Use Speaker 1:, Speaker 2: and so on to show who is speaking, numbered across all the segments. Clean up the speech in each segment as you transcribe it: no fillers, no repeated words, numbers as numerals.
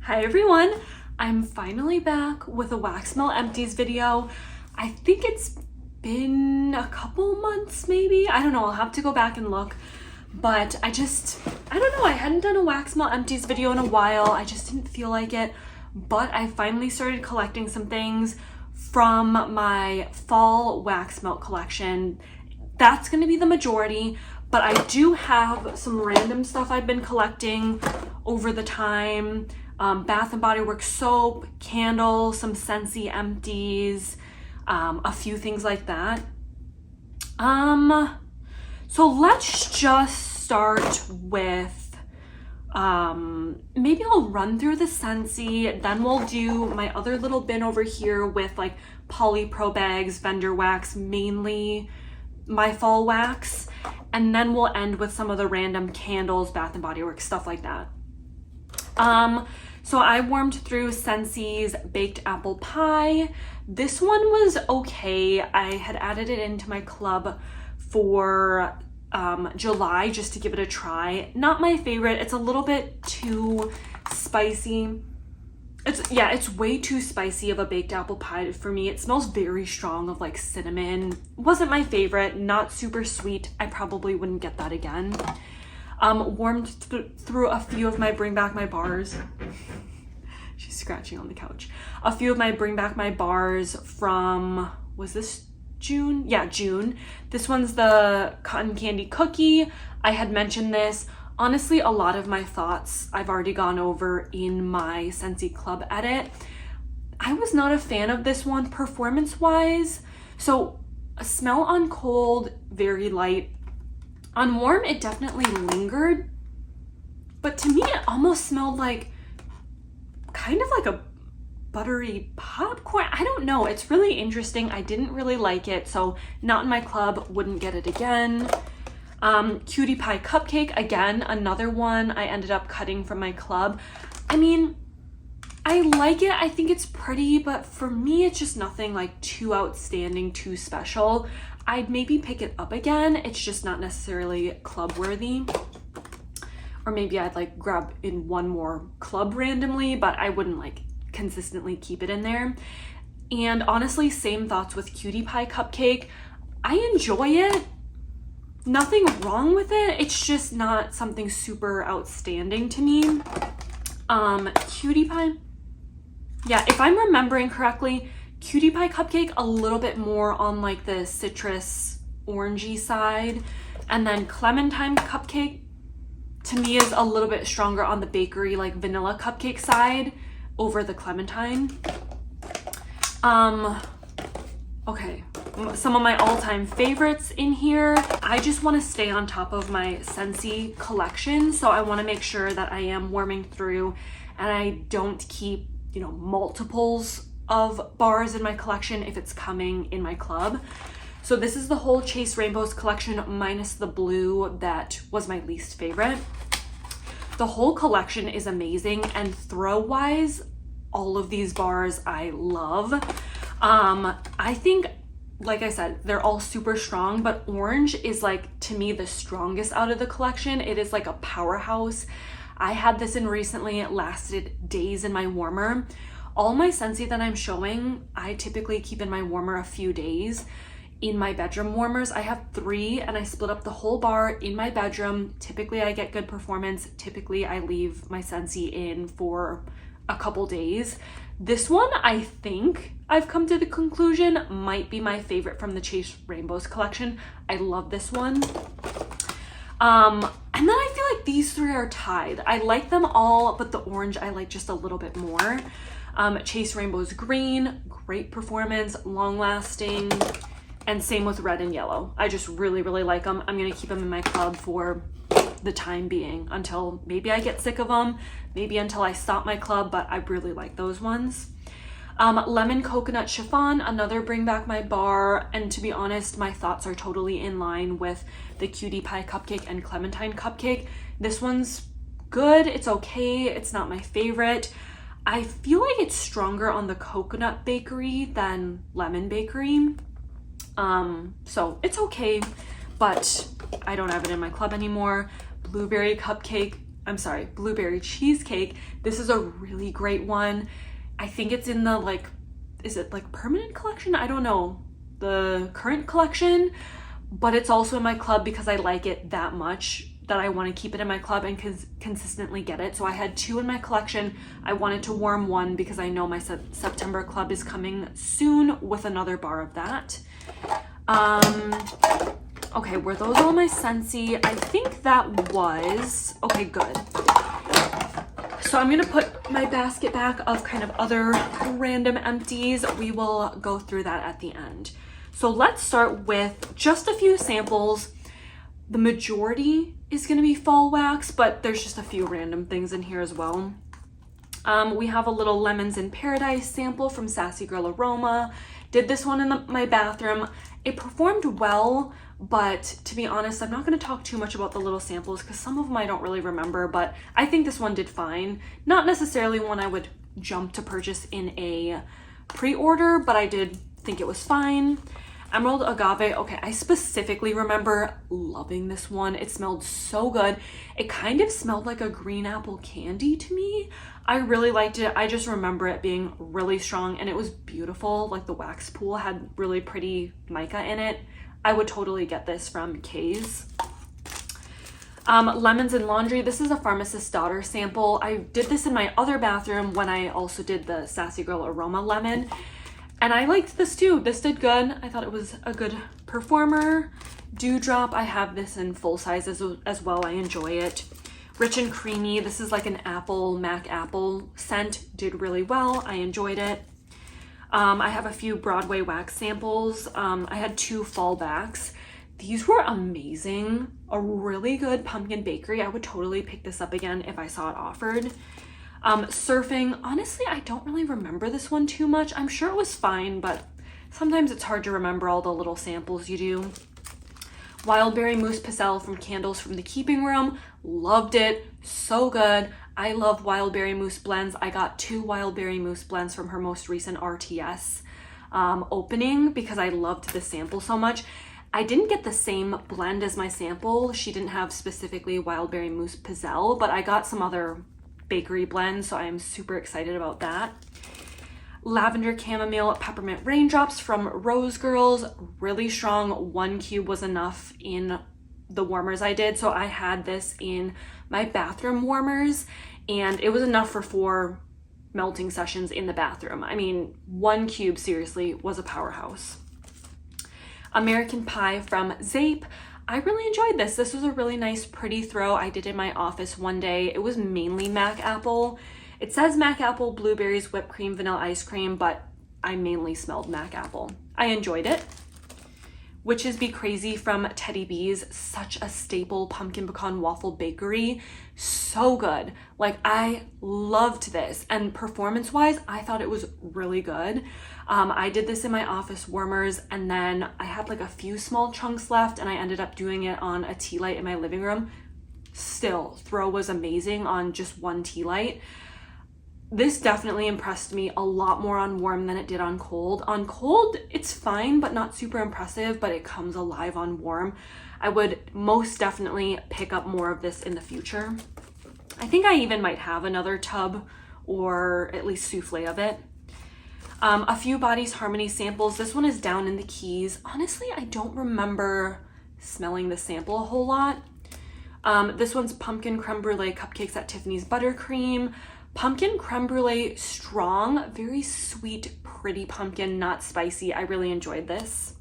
Speaker 1: Hi everyone, I'm finally back with a wax melt empties video. I think it's been a couple months maybe. I don't know, I'll have to go back and look. But I don't know, I hadn't done a wax melt empties video in a while. I just didn't feel like it. But I finally started collecting some things from my fall wax melt collection. That's gonna be the majority, but I do have some random stuff I've been collecting over the time. Bath and Body Works soap, candles, some Scentsy empties, a few things like that. So let's just start with, maybe I'll run through the Scentsy, then we'll do my other little bin over here with like polypro bags, vendor wax, mainly my fall wax, and then we'll end with some of the random candles, Bath and Body Works, stuff like that. So I warmed through Scentsy's baked apple pie. This one was okay. I had added it into my club for July just to give it a try. Not my favorite. It's a little bit too spicy. It's way too spicy of a baked apple pie for me. It smells very strong of like cinnamon. Wasn't my favorite, not super sweet. I probably wouldn't get that again. Warmed through a few of my Bring Back My bars. She's scratching on the couch. A few of my Bring Back My bars from, was this June? Yeah, June. This one's the cotton candy cookie. I had mentioned this. Honestly, a lot of my thoughts I've already gone over in my Scentsy Club edit. I was not a fan of this one performance-wise. So a smell on cold, very light. On warm, it definitely lingered. But to me, it almost smelled like, kind of like a buttery popcorn. I don't know. It's really interesting. I didn't really like it. So not in my club, wouldn't get it again. Cutiepie Cupcake, again, another one I ended up cutting from my club. I mean, I like it. I think it's pretty, but for me, it's just nothing like too outstanding, too special. I'd maybe pick it up again. It's just not necessarily club worthy. Or maybe I'd like grab in one more club randomly, but I wouldn't like consistently keep it in there. And honestly, same thoughts with Cutiepie Cupcake. I enjoy it. Nothing wrong with it. It's just not something super outstanding to me. Cutiepie. Yeah, if I'm remembering correctly, Cutiepie Cupcake a little bit more on like the citrus orangey side, and then Clementine Cupcake to me is a little bit stronger on the bakery like vanilla cupcake side over the Clementine. Okay, some of my all-time favorites in here. I just want to stay on top of my Scentsy collection, so I want to make sure that I am warming through and I don't keep, you know, multiples of bars in my collection if it's coming in my club. So this is the whole Chase Rainbows collection minus the blue that was my least favorite. The whole collection is amazing, and throw wise, all of these bars I love. I think, like I said, they're all super strong, but orange is like, to me, the strongest out of the collection. It is like a powerhouse. I had this in recently. It lasted days in my warmer. All my Scentsy that I'm showing, I typically keep in my warmer a few days. In my bedroom warmers, I have 3, and I split up the whole bar in my bedroom. Typically, I get good performance. Typically, I leave my Scentsy in for a couple days. This one, I think I've come to the conclusion, might be my favorite from the Chase Rainbows collection. I love this one. And then I feel like these 3 are tied. I like them all, but the orange I like just a little bit more. Chase Rainbows Green, great performance, long lasting, and same with red and yellow. I just really, really like them. I'm gonna keep them in my club for the time being until maybe I get sick of them, maybe until I stop my club, but I really like those ones. Lemon Coconut Chiffon, another Bring Back My bar, and to be honest, my thoughts are totally in line with the Cutiepie Cupcake and Clementine Cupcake. This one's good, it's okay, it's not my favorite. I feel like it's stronger on the coconut bakery than lemon bakery. So it's okay, but I don't have it in my club anymore. Blueberry Cupcake, Blueberry Cheesecake. This is a really great one. I think it's in the like, is it like permanent collection? I don't know, the current collection, but it's also in my club because I like it that much that I want to keep it in my club and consistently get it. So I had 2 in my collection. I wanted to warm 1 because I know my September club is coming soon with another bar of that. Okay, were those all my Scentsy? I think that was, okay, good. So I'm gonna put my basket back of kind of other random empties. We will go through that at the end. So let's start with just a few samples. The majority is gonna be fall wax, but there's just a few random things in here as well. We have a little Lemons in Paradise sample from Sassy Girl Aroma. Did this one in my bathroom. It performed well, but to be honest, I'm not going to talk too much about the little samples because some of them I don't really remember, but I think this one did fine. Not necessarily one I would jump to purchase in a pre-order, but I did think it was fine. Emerald Agave, okay, I specifically remember loving this one. It smelled so good. It kind of smelled like a green apple candy to me. I really liked it. I just remember it being really strong and it was beautiful. Like the wax pool had really pretty mica in it. I would totally get this from Kaes. Lemons in Laundry. This is a Pharmacist Daughter sample. I did this in my other bathroom when I also did the Sassy Girl Aroma Lemon. And I liked this too. This did good. I thought it was a good performer. Dewdrop, I have this in full size as well. I enjoy it. Rich and Creamy. This is like an Mac apple scent. Did really well. I enjoyed it. I have a few Broadway wax samples. I had 2 fallbacks. These were amazing. A really good pumpkin bakery. I would totally pick this up again if I saw it offered. Surfing, honestly, I don't really remember this one too much. I'm sure it was fine, but sometimes it's hard to remember all the little samples you do. Wildberry Mousse Pizzelle from Candles from the Keeping Room. Loved it. So good. I love Wildberry Mousse blends. I got 2 Wildberry Mousse blends from her most recent RTS opening because I loved the sample so much. I didn't get the same blend as my sample. She didn't have specifically Wildberry Mousse Pizzelle, but I got some other bakery blends, so I am super excited about that. Lavender Chamomile Peppermint Raindrops from Rose Girls. Really strong. 1 cube was enough in the warmers I did, so I had this in my bathroom warmers and it was enough for 4 melting sessions in the bathroom. I mean, 1 cube seriously was a powerhouse. American Pie from Zeep. I really enjoyed this. This was a really nice, pretty throw. I did in my office one day. It was mainly Mac Apple. It says Mac Apple, blueberries, whipped cream, vanilla ice cream, but I mainly smelled Mac Apple. I enjoyed it. Witches Be Crazy from Teddy B's. Such a staple pumpkin pecan waffle bakery. So good. Like, I loved this. And performance-wise, I thought it was really good. I did this in my office warmers, and then I had like a few small chunks left, and I ended up doing it on a tea light in my living room. Still, throw was amazing on just 1 tea light. This definitely impressed me a lot more on warm than it did on cold. On cold, it's fine, but not super impressive, but it comes alive on warm. I would most definitely pick up more of this in the future. I think I even might have another tub or at least souffle of it. A few Bodies Harmony samples. This one is Down in the Keys. Honestly, I don't remember smelling the sample a whole lot. This one's Pumpkin Creme Brulee Cupcakes at Tiffany's Buttercream. Pumpkin Creme Brulee, strong, very sweet, pretty pumpkin, not spicy. I really enjoyed this.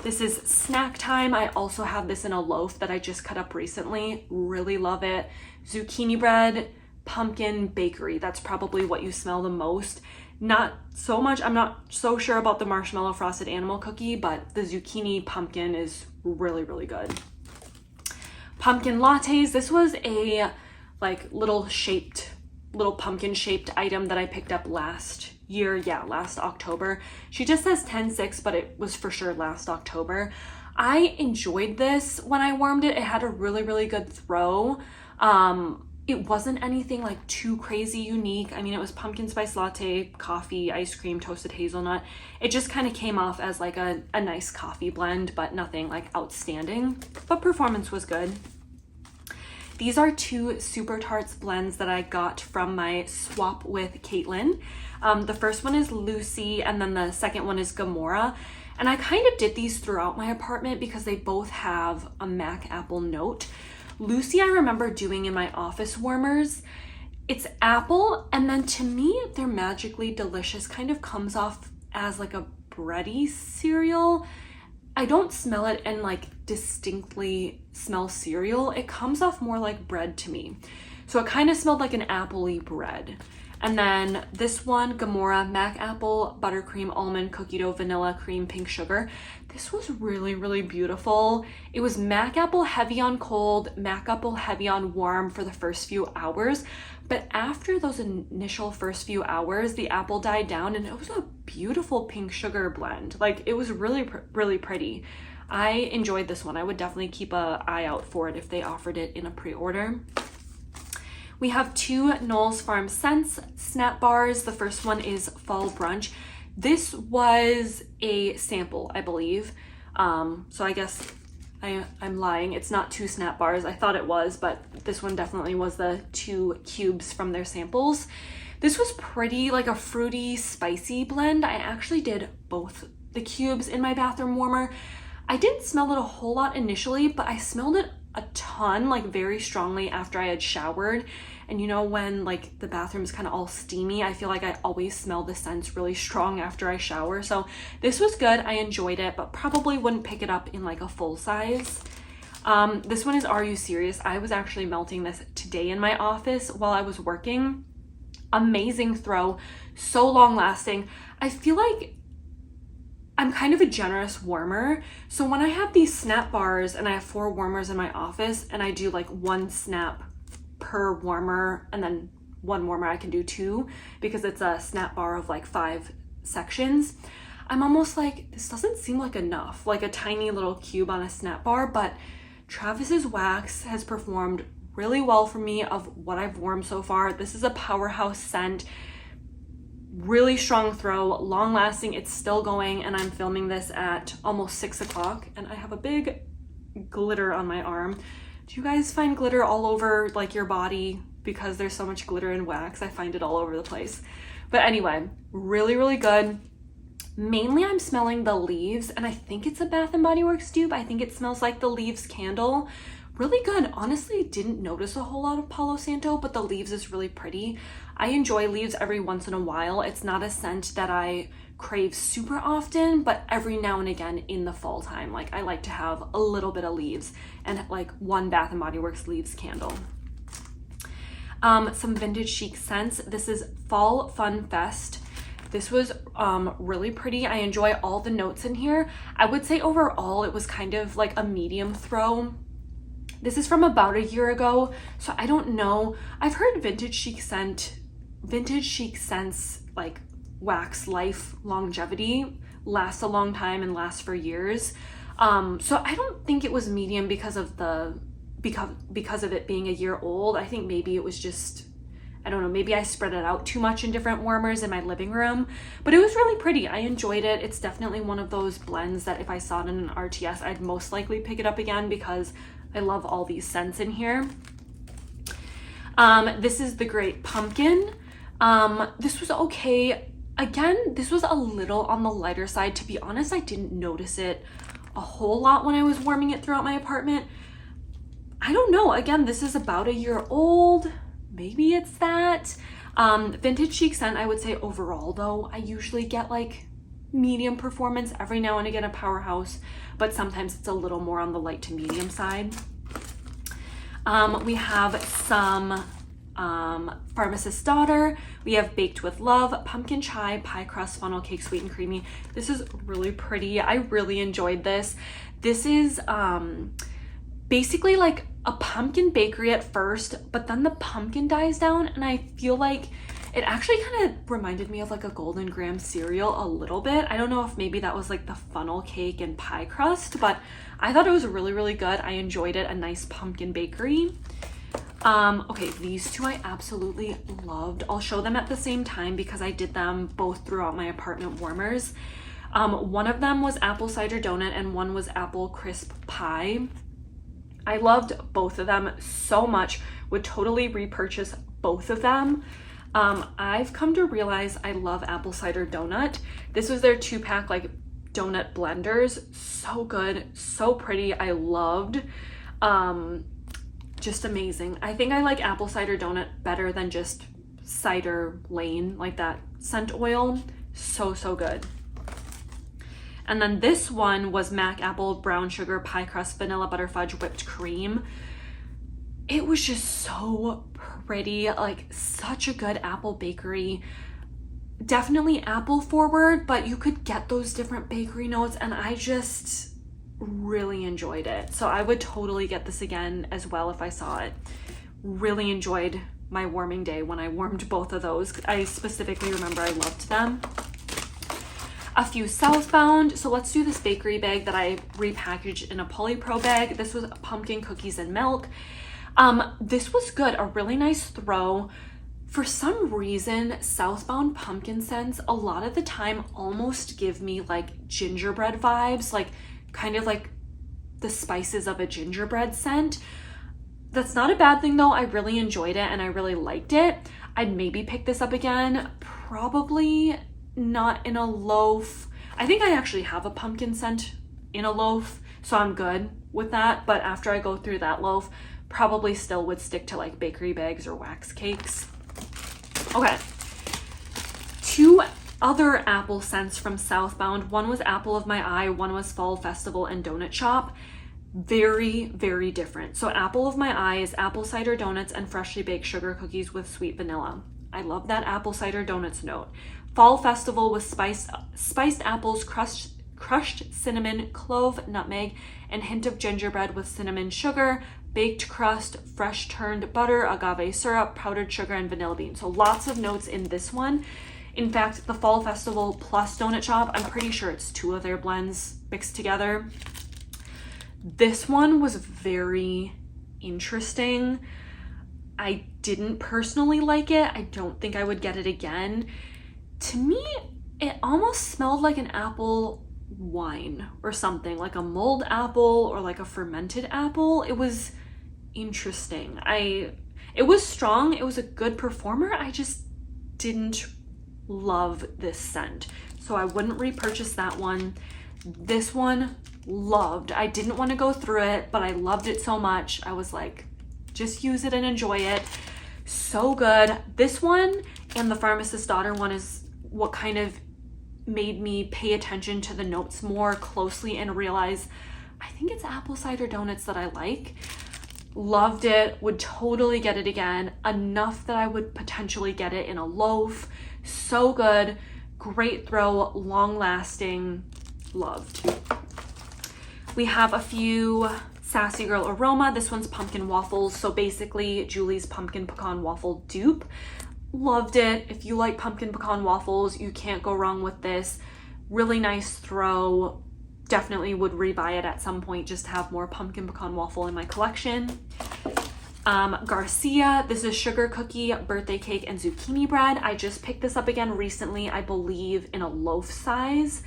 Speaker 1: This is Snack Time. I also have this in a loaf that I just cut up recently. Really love it. Zucchini bread, pumpkin bakery. That's probably what you smell the most. Not so much, I'm not so sure about the marshmallow frosted animal cookie, but the zucchini pumpkin is really, really good. Pumpkin lattes. This was a like little pumpkin shaped item that I picked up last year. Yeah, last October. She just says 10/6, but it was for sure last October. I enjoyed this when I warmed it. It had a really, really good throw. It wasn't anything like too crazy unique. I mean, it was pumpkin spice latte, coffee, ice cream, toasted hazelnut. It just kind of came off as like a nice coffee blend, but nothing like outstanding. But performance was good. These are two Super Tarts blends that I got from my swap with Caitlin. The first one is Lucy, and then the second one is Gamora. And I kind of did these throughout my apartment because they both have a Mac apple note. Lucy I remember doing in my office warmers. It's apple, and then to me, they're magically delicious. Kind of comes off as like a bready cereal. I don't smell it and like distinctly smell cereal. It comes off more like bread to me. So it kind of smelled like an apple-y bread. And then this one, Gamora, Mac Apple, Buttercream, Almond, Cookie Dough, Vanilla, Cream, Pink Sugar. This was really, really beautiful. It was Mac Apple heavy on cold, Mac Apple heavy on warm for the first few hours. But after those initial first few hours, the apple died down and it was a beautiful pink sugar blend. Like, it was really, really pretty. I enjoyed this one. I would definitely keep an eye out for it if they offered it in a pre-order. We have two Knowles Farm Scents snap bars. The first one is Fall Brunch. This was a sample, I believe. So I guess I'm lying. It's not two snap bars. I thought it was, but this one definitely was the two cubes from their samples. This was pretty, like a fruity, spicy blend. I actually did both the cubes in my bathroom warmer. I didn't smell it a whole lot initially, but I smelled it a ton, like very strongly after I had showered. And you know, when like the bathroom's kind of all steamy, I feel like I always smell the scents really strong after I shower. So this was good. I enjoyed it, but probably wouldn't pick it up in like a full size. This one is Are You Serious? I was actually melting this today in my office while I was working. Amazing throw, so long lasting. I feel like I'm kind of a generous warmer. So when I have these snap bars and I have 4 warmers in my office and I do like 1 snap per warmer and then 1 warmer I can do 2 because it's a snap bar of like 5 sections, I'm almost like, this doesn't seem like enough, like a tiny little cube on a snap bar. But Travis's wax has performed really well for me of what I've warmed so far. This is a powerhouse scent. Really strong throw, long lasting. It's still going, and I'm filming this at almost 6 o'clock and I have a big glitter on my arm. Do you guys find glitter all over like your body because there's so much glitter and wax? I find it all over the place. But anyway, really, really good. Mainly I'm smelling the leaves, and I think it's a Bath & Body Works dupe. I think it smells like the Leaves candle. Really good. Honestly, didn't notice a whole lot of Palo Santo, but the leaves is really pretty. I enjoy leaves every once in a while. It's not a scent that I crave super often, but every now and again in the fall time, like I like to have a little bit of leaves and like 1 Bath & Body Works leaves candle. Some vintage chic scents. This is Fall Fun Fest. This was really pretty. I enjoy all the notes in here. I would say overall it was kind of like a medium throw. This is from about a year ago, so I don't know. I've heard vintage chic scents like wax life longevity lasts a long time and lasts for years. So I don't think it was medium because of it being a year old. I think maybe it was just, I don't know, maybe I spread it out too much in different warmers in my living room, but it was really pretty. I enjoyed it. It's definitely one of those blends that if I saw it in an RTS, I'd most likely pick it up again because I love all these scents in here. This is the Great Pumpkin. This was okay. Again, this was a little on the lighter side. To be honest, I didn't notice it a whole lot when I was warming it throughout my apartment. I don't know. Again, this is about a year old. Maybe it's that. Vintage chic scent, I would say overall though, I usually get like medium performance, every now and again a powerhouse, but sometimes it's a little more on the light to medium side. We have some Pharmacist Daughter. We have Baked with Love, Pumpkin Chai, Pie Crust, Funnel Cake, Sweet and Creamy. This is really pretty. I really enjoyed this. This is basically like a pumpkin bakery at first, but then the pumpkin dies down, and I feel like it actually kind of reminded me of like a Golden Graham cereal a little bit. I don't know if maybe that was like the funnel cake and pie crust, but I thought it was really, really good. I enjoyed it. A nice pumpkin bakery. Okay, these two I absolutely loved. I'll show them at the same time because I did them both throughout my apartment warmers. One of them was apple cider donut and one was apple crisp pie. I loved both of them so much, would totally repurchase both of them. I've come to realize I love apple cider donut. This was their 2-pack like donut blenders. So good, so pretty. I loved. Just amazing. I think I like apple cider donut better than just cider lane, like that scent oil. So good. And then this one was Mac apple, brown sugar, pie crust, vanilla butterfudge, whipped cream. It was just so pretty, like such a good apple bakery. Definitely apple forward, but you could get those different bakery notes, and I just really enjoyed it. So I would totally get this again as well if I saw it. Really enjoyed my warming day when I warmed both of those. I specifically remember I loved them. A few Southbound. So let's do this bakery bag that I repackaged in a polypro bag. This was pumpkin cookies and milk. This was good, a really nice throw. For some reason, Southbound pumpkin scents a lot of the time almost give me like gingerbread vibes, like kind of like the spices of a gingerbread scent. That's not a bad thing though. I really enjoyed it and I really liked it. I'd maybe pick this up again, probably not in a loaf. I think I actually have a pumpkin scent in a loaf, so I'm good with that. But after I go through that loaf, probably still would stick to like bakery bags or wax cakes. Okay, 2 other apple scents from Southbound. One was Apple of My Eye, one was Fall Festival and Donut Shop. Very different. So Apple of My Eye is apple cider donuts and freshly baked sugar cookies with sweet vanilla. I love that apple cider donuts note. Fall Festival was spiced apples, crushed cinnamon, clove, nutmeg, and hint of gingerbread with cinnamon sugar, baked crust, fresh turned butter, agave syrup, powdered sugar, and vanilla bean. So lots of notes in this one. In fact, the Fall Festival plus Donut Shop, I'm pretty sure it's 2 of their blends mixed together. This one was very interesting. I didn't personally like it. I don't think I would get it again. To me, it almost smelled like an apple wine or something, like a mulled apple or like a fermented apple. It was interesting. It was strong. It was a good performer. I just didn't love this scent, so I wouldn't repurchase that one. This one, loved. I didn't want to go through it, but I loved it so much. I was like, just use it and enjoy it. So good. This one and the Pharmacist Daughter one is what kind of made me pay attention to the notes more closely and realize I think it's apple cider donuts that I like. Loved it, would totally get it again, enough that I would potentially get it in a loaf. So good, great throw, long lasting, loved. We have a few Sassy Girl Aroma. This one's pumpkin waffles, so basically Julie's pumpkin pecan waffle dupe. Loved it. If you like pumpkin pecan waffles, you can't go wrong with this. Really nice throw. Definitely would rebuy it at some point just to have more pumpkin pecan waffle in my collection. Garcia, this is sugar cookie, birthday cake, and zucchini bread. I just picked this up again recently, I believe in a loaf size.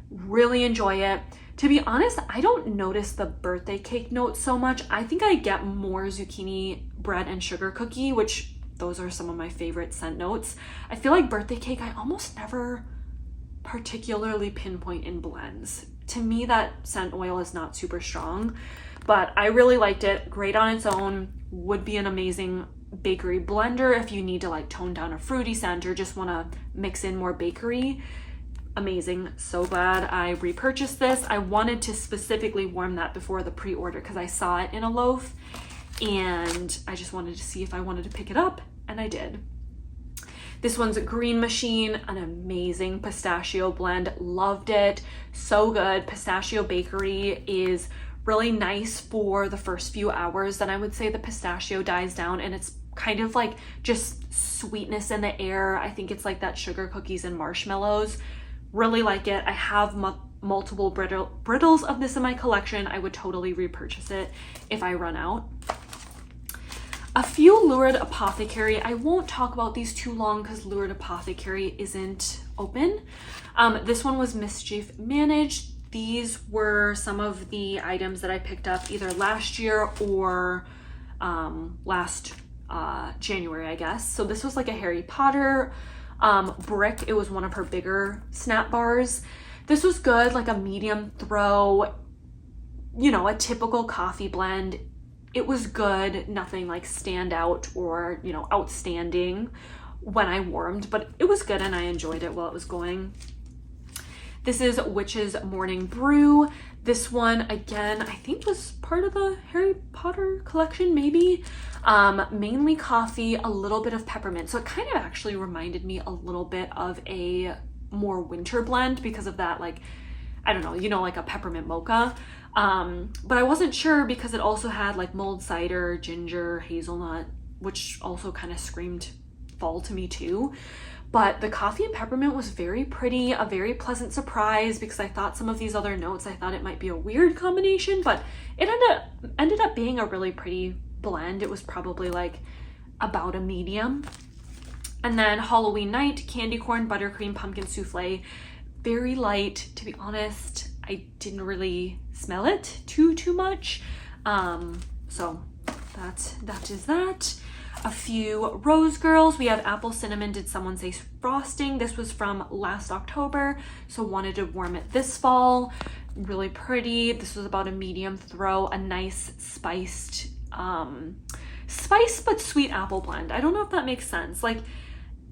Speaker 1: Really enjoy it. To be honest, I don't notice the birthday cake note so much. I think I get more zucchini bread and sugar cookie, which those are some of my favorite scent notes. I feel like birthday cake, I almost never particularly pinpoint in blends. To me, that scent oil is not super strong, but I really liked it. Great on its own. Would be an amazing bakery blender if you need to like tone down a fruity scent or just want to mix in more bakery. Amazing. So glad I repurchased this. I wanted to specifically warm that before the pre-order because I saw it in a loaf and I just wanted to see if I wanted to pick it up, and I did. This one's a Green Machine, an amazing pistachio blend. Loved it. So good. Pistachio Bakery is really nice for the first few hours. Then I would say the pistachio dies down and it's kind of like just sweetness in the air. I think it's like that sugar cookies and marshmallows. Really like it. I have multiple brittles of this in my collection. I would totally repurchase it if I run out. A few Lurid Apothecary. I won't talk about these too long because Lurid Apothecary isn't open. This one was Mischief Managed. these were some of the items that I picked up either last year or last January, I guess. So this was like a Harry Potter brick. It was one of her bigger snap bars. This was good, like a medium throw, you know, a typical coffee blend. It was good, nothing like stand out or, you know, outstanding when I warmed, but it was good and I enjoyed it while it was going. This is Witch's Morning Brew. This one, again, I think was part of the Harry Potter collection, maybe. Mainly coffee, a little bit of peppermint. So it kind of actually reminded me a little bit of a more winter blend because of that, like, I don't know, you know, like a peppermint mocha. But I wasn't sure because it also had like mulled cider, ginger, hazelnut, which also kind of screamed fall to me too. But the coffee and peppermint was very pretty, a very pleasant surprise because I thought some of these other notes, I thought it might be a weird combination, but it ended up being a really pretty blend. It was probably like about a medium. And then Halloween Night, candy corn, buttercream, pumpkin souffle. Very light, to be honest. I didn't really smell it too much. So that is that. A few Rose Girls. We have apple cinnamon, did someone say frosting? This was from last October, so wanted to warm it this fall. Really pretty. This was about a medium throw, a nice spiced, spiced but sweet apple blend. I don't know if that makes sense. Like,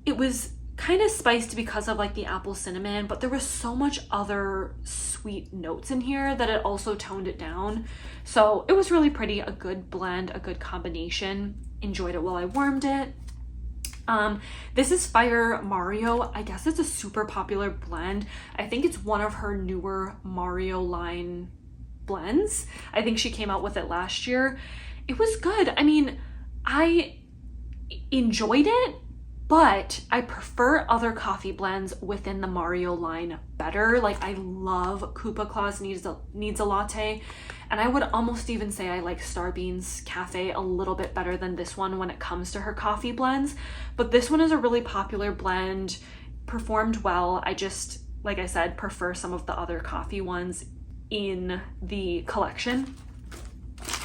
Speaker 1: it was kind of spiced because of like the apple cinnamon, but there was so much other sweet notes in here that it also toned it down. So it was really pretty, a good blend, a good combination. Enjoyed it while I warmed it. This is Fire Mario. I guess it's a super popular blend. I think it's one of her newer Mario line blends. I think she came out with it last year. It was good. I mean, I enjoyed it, but I prefer other coffee blends within the Mario line better. Like, I love Koopa Claus needs a latte, and I would almost even say I like Starbeans Cafe a little bit better than this one when it comes to her coffee blends. But this one is a really popular blend, performed well. I just, like I said, prefer some of the other coffee ones in the collection.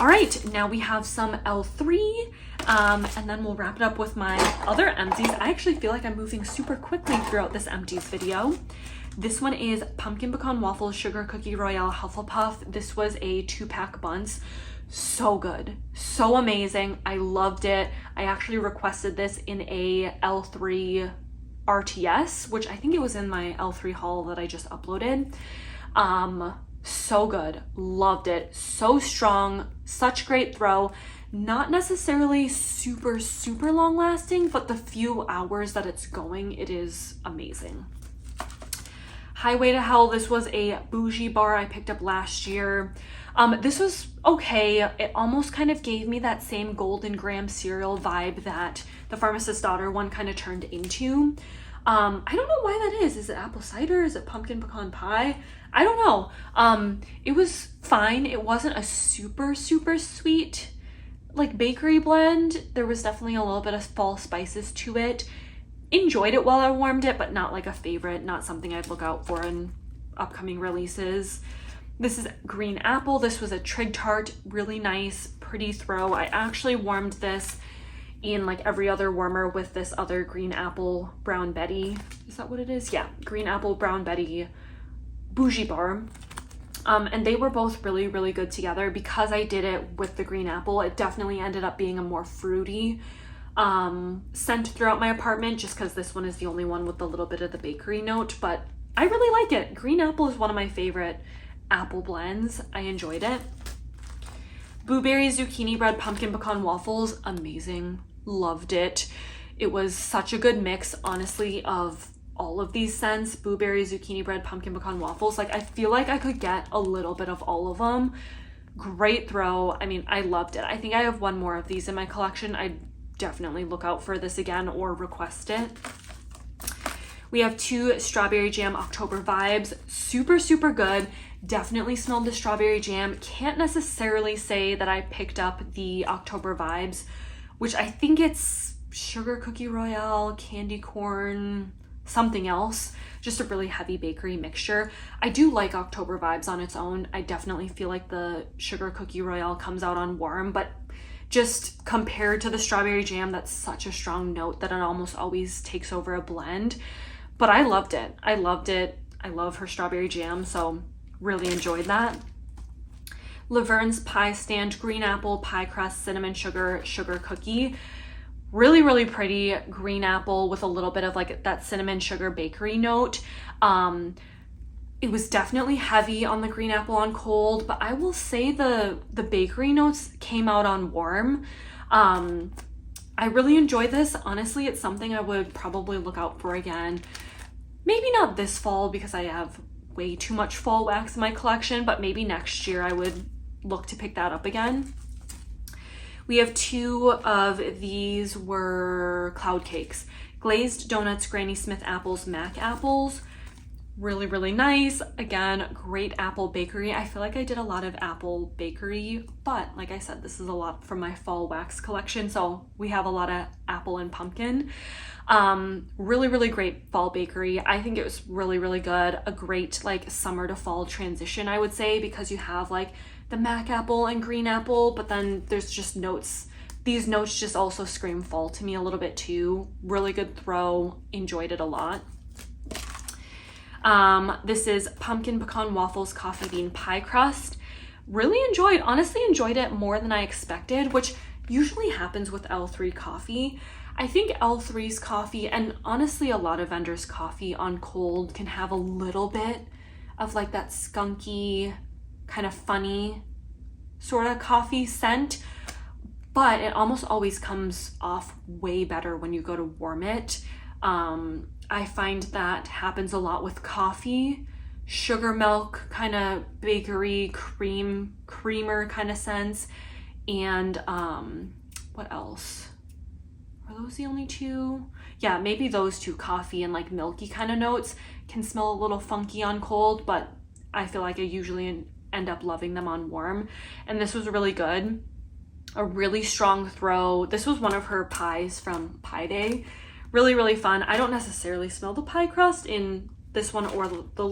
Speaker 1: All right, now we have some L3, and then we'll wrap it up with my other empties. I actually feel like I'm moving super quickly throughout this empties video. This one is Pumpkin Pecan Waffles Sugar Cookie Royale Hufflepuff. This was a 2-pack bunce. So good, so amazing. I loved it. I actually requested this in a L3 RTS, which I think it was in my L3 haul that I just uploaded. So good, loved it. So strong, such great throw. Not necessarily super long lasting, but the few hours that it's going, it is amazing. Highway to Hell, this was a bougie bar I picked up last year. This was okay. It almost kind of gave me that same Golden Graham cereal vibe that the Pharmacist Daughter one kind of turned into. I don't know why that is. Is it apple cider? Is it pumpkin pecan pie? I don't know. It was fine. It wasn't a super sweet like bakery blend. There was definitely a little bit of fall spices to it. Enjoyed it while I warmed it, but not like a favorite, not something I'd look out for in upcoming releases. This is Green Apple. This was a Trig Tart, really nice, pretty throw. I actually warmed this in like every other warmer with this other Green Apple Brown Betty. Is that what it is? Yeah, Green Apple Brown Betty bougie bar. And they were both really good together. Because I did it with the Green Apple, it definitely ended up being a more fruity scent throughout my apartment, just because this one is the only one with a little bit of the bakery note, but I really like it. Green Apple is one of my favorite apple blends. I enjoyed it. Blueberry Zucchini Bread Pumpkin Pecan Waffles, amazing, loved it. It was such a good mix, honestly, of all of these scents. Blueberry Zucchini Bread Pumpkin Pecan Waffles, like I feel like I could get a little bit of all of them. Great throw. I mean, I loved it. I think I have one more of these in my collection. I'd definitely look out for this again or request it. We have 2 Strawberry Jam October Vibes. Super good. Definitely smelled the strawberry jam. Can't necessarily say that I picked up the October Vibes, which I think it's Sugar Cookie Royale, candy corn, something else. Just a really heavy bakery mixture. I do like October vibes on its own. I definitely feel like the sugar cookie royale comes out on warm, but just compared to the strawberry jam, that's such a strong note that it almost always takes over a blend. But I loved it. I loved it. I love her strawberry jam, so really enjoyed that. Laverne's Pie Stand Green Apple Pie Crust Cinnamon Sugar Cookie. Really, really pretty green apple with a little bit of like that cinnamon sugar bakery note. It was definitely heavy on the green apple on cold, but I will say the bakery notes came out on warm. I really enjoyed this. Honestly, it's something I would probably look out for again. Maybe not this fall because I have way too much fall wax in my collection, but maybe next year I would look to pick that up again. We have two of these were cloud cakes. Glazed Donuts, Granny Smith Apples, Mac Apples. Really, really nice. Again, great apple bakery. I feel like I did a lot of apple bakery, but like I said, this is a lot from my fall wax collection, so we have a lot of apple and pumpkin. Really, really great fall bakery. I think it was really, really good. A great like summer to fall transition, I would say, because you have like the Mac apple and green apple, but then there's just notes. These notes just also scream fall to me a little bit too. Really good throw. Enjoyed it a lot. This is Pumpkin Pecan Waffles Coffee Bean Pie Crust. Really honestly enjoyed it more than I expected, which usually happens with L3 coffee. I think L3's coffee, and honestly a lot of vendors' coffee on cold, can have a little bit of like that skunky, kind of funny sort of coffee scent, but it almost always comes off way better when you go to warm it. I find that happens a lot with coffee, sugar milk, kind of bakery, creamer kind of scents, and what else? Are those the only two? Yeah, maybe those two, coffee and like milky kind of notes, can smell a little funky on cold, but I feel like I usually end up loving them on warm. And this was really good. A really strong throw. This was one of her pies from Pie Day. Really, really fun. I don't necessarily smell the pie crust in this one or the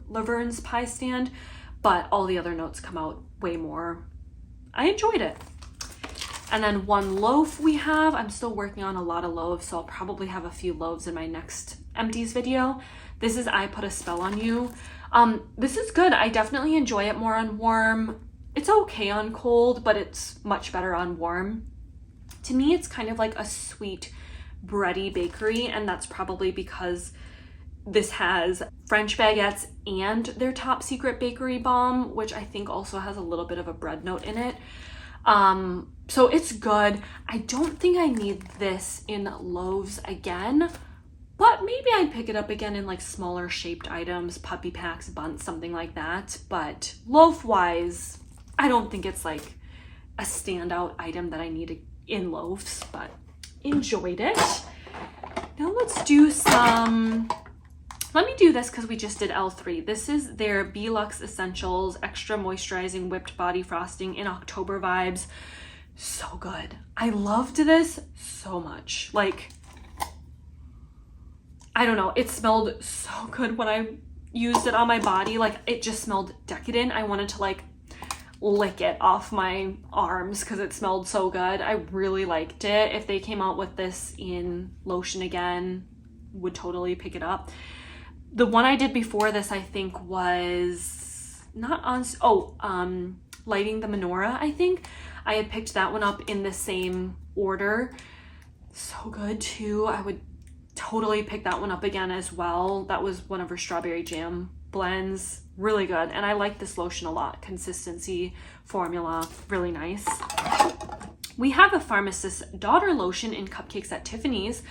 Speaker 1: Laverne's Pie Stand, but all the other notes come out way more. I enjoyed it. And then one loaf we have. I'm still working on a lot of loaves, so I'll probably have a few loaves in my next Empties video. This is I Put a Spell on You. This is good. I definitely enjoy it more on warm. It's okay on cold, but it's much better on warm. To me, it's kind of like a sweet bready bakery, and that's probably because this has French baguettes and their top secret bakery bomb, which I think also has a little bit of a bread note in it. So it's good. I don't think I need this in loaves again, but maybe I'd pick it up again in like smaller shaped items, puppy packs, buns, something like that. But loaf wise, I don't think it's like a standout item that I need in loaves, but enjoyed it. Now let's do some, let me do this because we just did L3. This is their Belux Essentials Extra Moisturizing Whipped Body Frosting in October vibes. So good. I loved this so much. Like, I don't know, it smelled so good when I used it on my body. Like, it just smelled decadent. I wanted to like lick it off my arms because it smelled so good. I really liked it. If they came out with this in lotion again, would totally pick it up. The one I did before this, I think, was not on, Lighting the Menorah, I think. I had picked that one up in the same order. So good too. I would totally pick that one up again as well. That was one of her strawberry jam blends. Really good. And I like this lotion a lot. Consistency, formula, really nice. We have a Pharmacist Daughter lotion in Cupcakes at Tiffany's.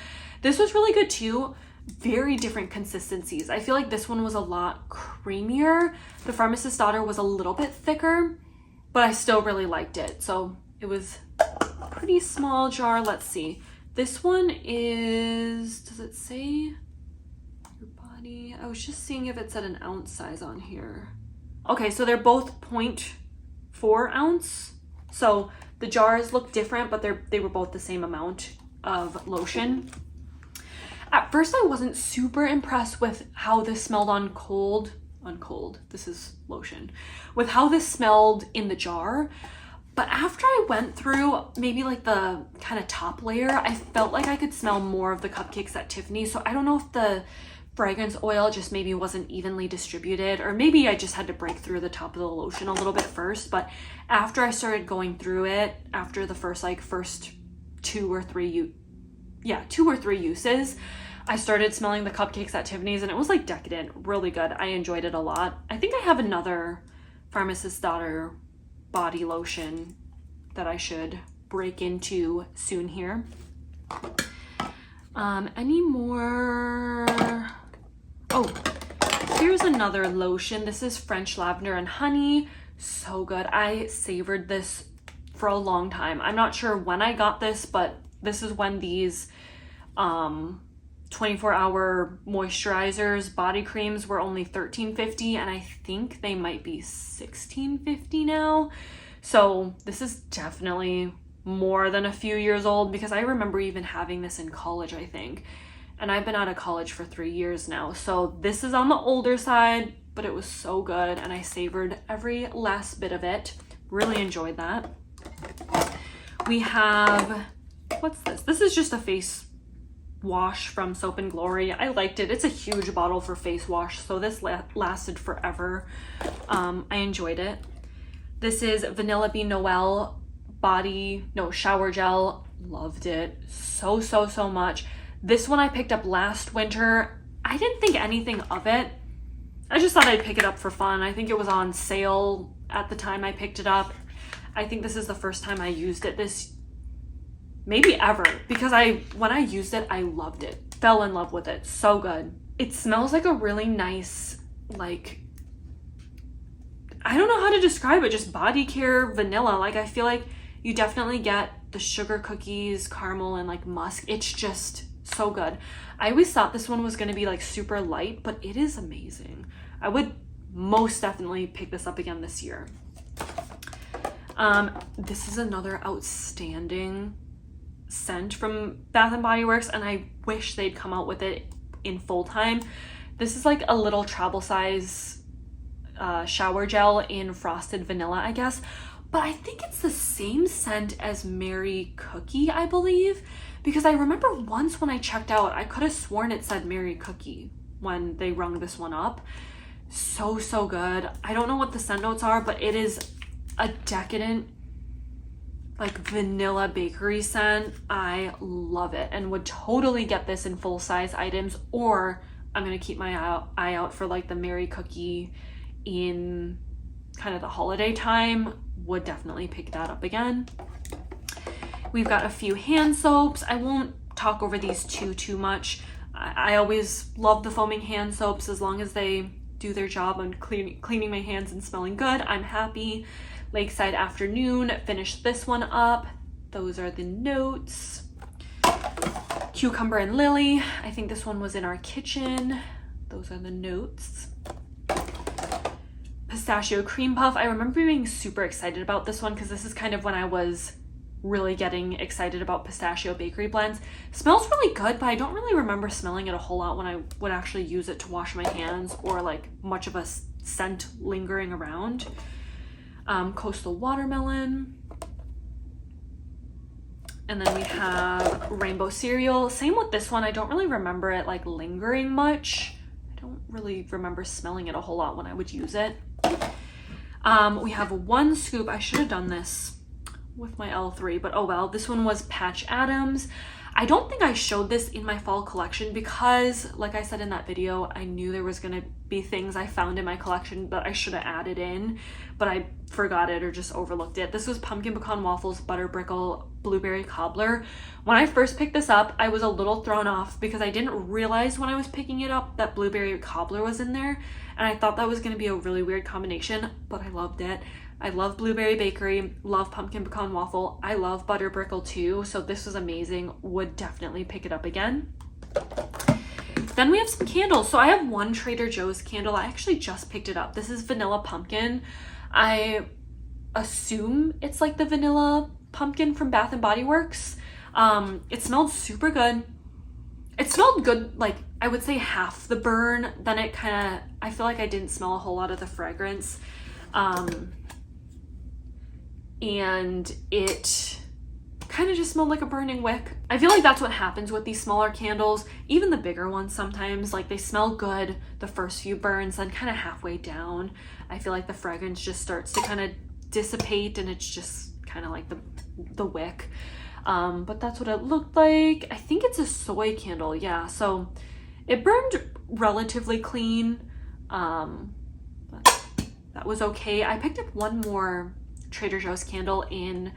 Speaker 1: This was really good too. Very different consistencies. I feel like this one was a lot creamier. The Pharmacist Daughter was a little bit thicker, but I still really liked it. So it was a pretty small jar. Let's see. This one is, does it say your body? I was just seeing if it said an ounce size on here. Okay, so they're both 0.4 ounce. So the jars look different, but they were both the same amount of lotion. At first I wasn't super impressed with how this smelled on cold, this is lotion, with how this smelled in the jar. But after I went through maybe like the kind of top layer, I felt like I could smell more of the cupcakes at Tiffany. So I don't know if the fragrance oil just maybe wasn't evenly distributed, or maybe I just had to break through the top of the lotion a little bit first. But after I started going through it, after the first 2 or 3 uses, I started smelling the cupcakes at Tiffany's, and it was like decadent, really good. I enjoyed it a lot. I think I have another Pharmacist Daughter body lotion that I should break into soon here. Any more? Oh, here's another lotion. This is French Lavender and Honey. So good. I savored this for a long time. I'm not sure when I got this, but this is when these 24-hour moisturizers, body creams were only $13.50, and I think they might be $16.50 now. So this is definitely more than a few years old, because I remember even having this in college, I think. And I've been out of college for 3 years now. So this is on the older side, but it was so good, and I savored every last bit of it. Really enjoyed that. We have, what's this? This is just a face wash from Soap and Glory. I liked it. It's a huge bottle for face wash, so this lasted forever. I enjoyed it. This is Vanilla Bean Noel shower gel. Loved it so much. This one I picked up last winter. I didn't think anything of it. I just thought I'd pick it up for fun. I think it was on sale at the time I picked it up. I think this is the first time I used it maybe ever, because when I used it, I loved it. Fell in love with it. So good. It smells like a really nice, like, I don't know how to describe it, just body care vanilla. Like, I feel like you definitely get the sugar cookies, caramel, and like musk. It's just so good. I always thought this one was going to be like super light, but it is amazing. I would most definitely pick this up again this year. This is another outstanding scent from Bath & Body Works, and I wish they'd come out with it in full time. This is like a little travel size shower gel in frosted vanilla, I guess, but I think it's the same scent as Mary Cookie, I believe, because I remember once when I checked out, I could have sworn it said Mary Cookie when they rung this one up. So good. I don't know what the scent notes are, but it is a decadent, like, vanilla bakery scent. I love it, and would totally get this in full size items, or I'm gonna keep my eye out for like the Mary Cookie in kind of the holiday time. Would definitely pick that up again. We've got a few hand soaps. I won't talk over these too much. I always love the foaming hand soaps. As long as they do their job on cleaning my hands and smelling good, I'm happy. Lakeside Afternoon, finished this one up. Those are the notes. Cucumber and Lily, I think this one was in our kitchen. Those are the notes. Pistachio Cream Puff, I remember being super excited about this one because this is kind of when I was really getting excited about pistachio bakery blends. Smells really good, but I don't really remember smelling it a whole lot when I would actually use it to wash my hands, or like much of a scent lingering around. Coastal Watermelon. And then we have Rainbow Cereal. Same with this one. I don't really remember it like lingering much. I don't really remember smelling it a whole lot when I would use it. We have one scoop. I should have done this with my L3, but oh well. This one was Patch Adams. I don't think I showed this in my fall collection because, like I said in that video, I knew there was gonna be things I found in my collection that I should have added in, but I forgot it or just overlooked it. This was Pumpkin Pecan Waffles Butter Brickle Blueberry Cobbler. When I first picked this up, I was a little thrown off because I didn't realize when I was picking it up that Blueberry Cobbler was in there, and I thought that was gonna be a really weird combination, but I loved it. I love Blueberry Bakery, love Pumpkin Pecan Waffle, I love Butter Brickle too, so this was amazing. Would definitely pick it up again. Then we have some candles. So I have one Trader Joe's candle. I actually just picked it up. This is Vanilla Pumpkin. I assume it's like the Vanilla Pumpkin from Bath & Body Works. It smelled super good. It smelled good, like I would say half the burn, then it kind of, I feel like I didn't smell a whole lot of the fragrance. And it kind of just smelled like a burning wick. I feel like that's what happens with these smaller candles, even the bigger ones sometimes, like they smell good the first few burns, then kind of halfway down, I feel like the fragrance just starts to kind of dissipate and it's just kind of like the wick. But that's what it looked like. I think it's a soy candle, yeah. So it burned relatively clean. But that was okay. I picked up one more Trader Joe's candle in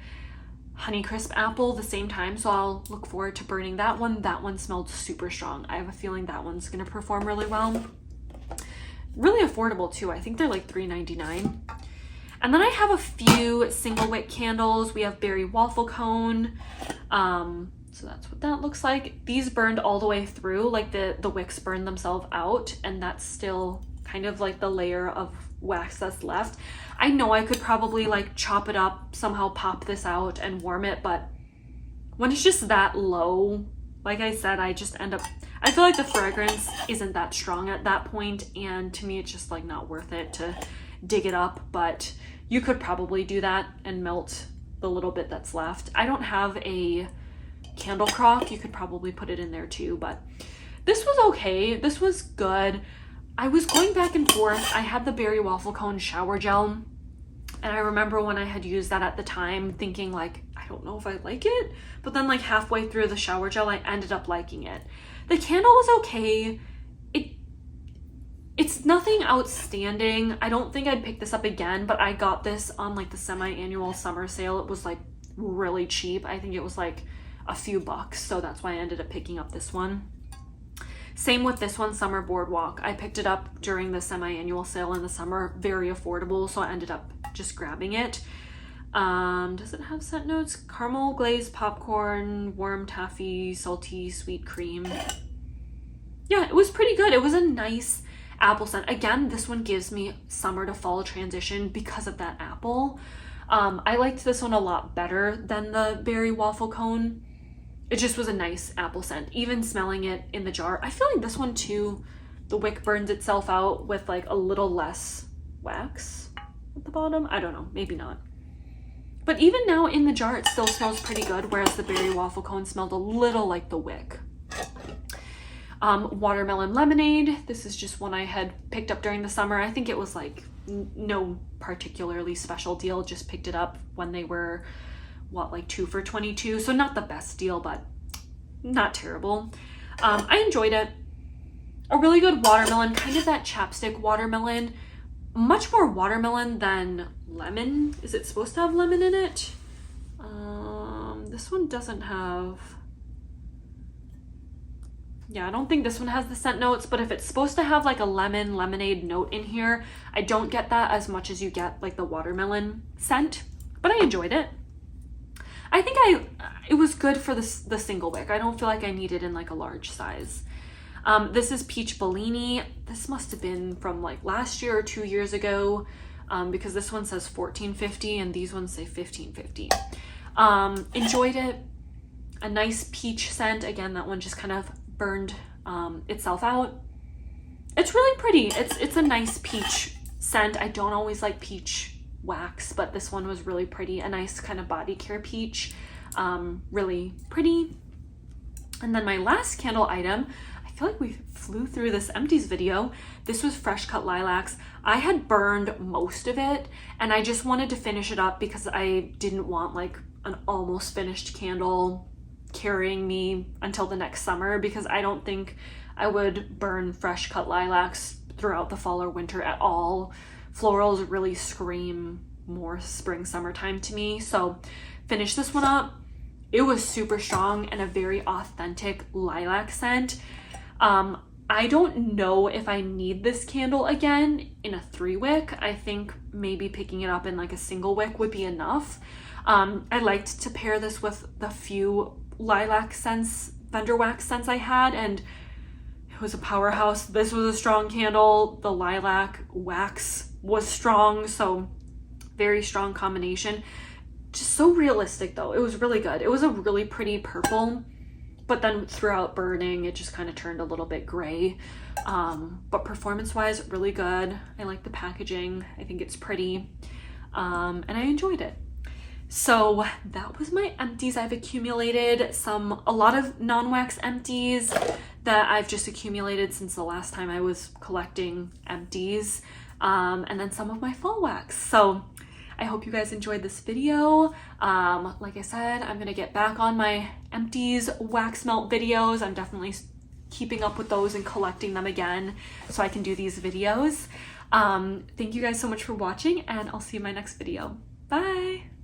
Speaker 1: Honeycrisp Apple the same time, so I'll look forward to burning that one. That one smelled super strong. I have a feeling that one's gonna perform really well. Really affordable too. I think they're like $3.99. And then I have a few single wick candles. We have berry waffle cone. So that's what that looks like. These burned all the way through, like the wicks burned themselves out, and that's still kind of like the layer of wax that's left. I know I could probably like chop it up, somehow pop this out and warm it, but when it's just that low, like I said, I just end up, I feel like the fragrance isn't that strong at that point, and to me it's just like not worth it to dig it up. But you could probably do that and melt the little bit that's left. I don't have a candle crock. You could probably put it in there too, but this was okay. This was good. I was going back and forth. I had the berry waffle cone shower gel, and I remember when I had used that at the time thinking like, I don't know if I like it, but then like halfway through the shower gel, I ended up liking it. The candle was okay. It's nothing outstanding. I don't think I'd pick this up again, but I got this on like the semi-annual summer sale. It was like really cheap. I think it was like a few bucks, so that's why I ended up picking up this one. Same with this one, Summer Boardwalk. I picked it up during the semi-annual sale in the summer, very affordable, so I ended up just grabbing it. Does it have scent notes? Caramel glazed popcorn, warm taffy, salty sweet cream. Yeah, it was pretty good. It was a nice apple scent. Again, this one gives me summer to fall transition because of that apple. I liked this one a lot better than the berry waffle cone. It just was a nice apple scent, even smelling it in the jar. I feel like this one too, the wick burns itself out with like a little less wax at the bottom. I don't know, maybe not. But even now in the jar, it still smells pretty good, whereas the berry waffle cone smelled a little like the wick. Watermelon lemonade. This is just one I had picked up during the summer. I think it was like no particularly special deal, just picked it up when they were what, like 2 for $22, so not the best deal, but not terrible. I enjoyed it. A really good watermelon, kind of that chapstick watermelon, much more watermelon than lemon. Is it supposed to have lemon in it? This one doesn't have, yeah, I don't think this one has the scent notes, but if it's supposed to have like a lemon lemonade note in here, I don't get that as much as you get like the watermelon scent, but I enjoyed it. I think it was good for the single wick. I don't feel like I need it in like a large size. This is Peach Bellini. This must have been from like last year or 2 years ago, because this one says $14.50 and these ones say $15.50. Enjoyed it. A nice peach scent. Again, that one just kind of burned itself out. It's really pretty. It's a nice peach scent. I don't always like peach wax, but this one was really pretty. A nice kind of body care peach. Really pretty. And then my last candle item, I feel like we flew through this Empties video. This was Fresh Cut Lilacs. I had burned most of it and I just wanted to finish it up because I didn't want like an almost finished candle carrying me until the next summer, because I don't think I would burn Fresh Cut Lilacs throughout the fall or winter at all. Florals really scream more spring summertime to me. So finish this one up. It was super strong and a very authentic lilac scent. I don't know if I need this candle again in a 3-wick. I think maybe picking it up in like a single wick would be enough. I liked to pair this with the few lilac scents, vendor wax scents I had, and it was a powerhouse. This was a strong candle. The lilac wax was strong, so very strong combination. Just so realistic though. It was really good. It was a really pretty purple. but then throughout burning, it just kind of turned a little bit gray. But performance-wise, really good. I like the packaging. I think it's pretty, and I enjoyed it. So that was my empties. I've accumulated a lot of non-wax empties that I've just accumulated since the last time I was collecting empties, and then some of my fall wax. So I hope you guys enjoyed this video. Like I said, I'm gonna get back on my empties wax melt videos. I'm definitely keeping up with those and collecting them again so I can do these videos. Thank you guys so much for watching, and I'll see you in my next video. Bye!